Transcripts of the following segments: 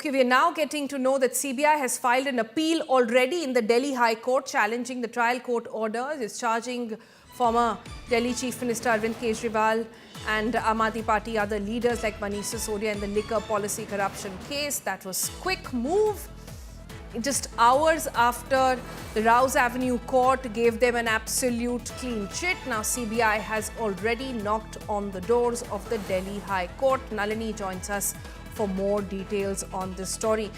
Okay, we are now getting to know that CBI has filed an appeal already in the Delhi High Court challenging the trial court orders. It's charging former Delhi Chief Minister Arvind Kejriwal and Aam Aadmi Party other leaders like Manish Sisodia in the liquor policy corruption case. That was quick move. Just hours after the Rouse Avenue court gave them an absolute clean chit, now CBI has already knocked on the doors of the Delhi High Court. Nalini joins us for more details on this story.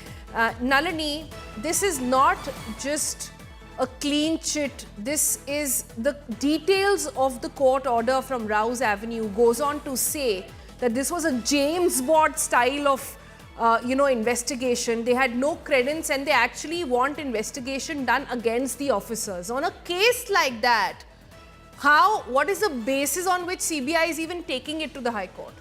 Nalini, this is not just a clean chit. This is the details of the court order from Rouse Avenue goes on to say that this was a James Bond style of investigation. They had no credence and they actually want investigation done against the officers. On a case like that, what is the basis on which CBI is even taking it to the High Court?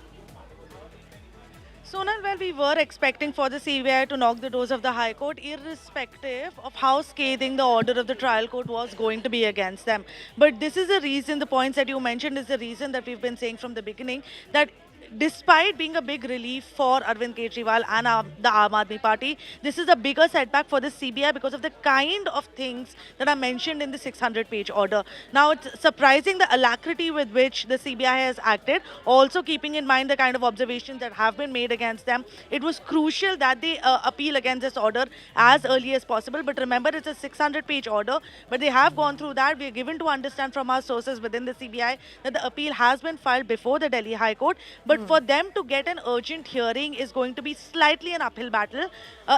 Sonal, well, we were expecting for the CBI to knock the doors of the High Court, irrespective of how scathing the order of the trial court was going to be against them. But this is the reason, the points that you mentioned is the reason that we've been saying from the beginning, that despite being a big relief for Arvind Kejriwal and the Aam Aadmi Party, this is a bigger setback for the CBI because of the kind of things that are mentioned in the 600-page order. Now, it's surprising the alacrity with which the CBI has acted, also keeping in mind the kind of observations that have been made against them. It was crucial that they appeal against this order as early as possible. But remember, it's a 600-page order, but they have gone through that. We are given to understand from our sources within the CBI that the appeal has been filed before the Delhi High Court. But for them to get an urgent hearing is going to be slightly an uphill battle,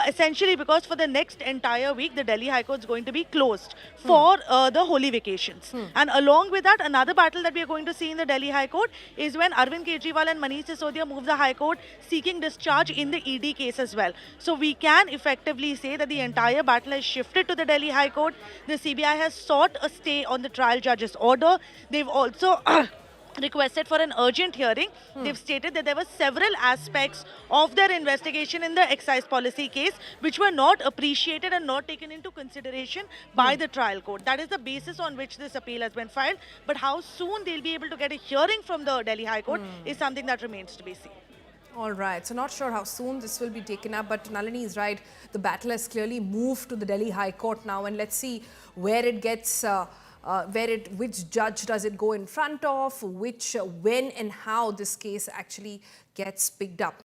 essentially because for the next entire week, the Delhi High Court is going to be closed for the holy vacations. And along with that, another battle that we are going to see in the Delhi High Court is when Arvind Kejriwal and Manish Sisodia move the High Court seeking discharge in the ED case as well. So we can effectively say that the entire battle has shifted to the Delhi High Court. The CBI has sought a stay on the trial judge's order. They've also requested for an urgent hearing. They've stated that there were several aspects of their investigation in the excise policy case which were not appreciated and not taken into consideration by the trial court. That is the basis on which this appeal has been filed. But how soon they'll be able to get a hearing from the Delhi High Court is something that remains to be seen. All right, so not sure how soon this will be taken up, but Nalini is right. The battle has clearly moved to the Delhi High Court now, and let's see where it gets which judge does it go in front of, when and how this case actually gets picked up.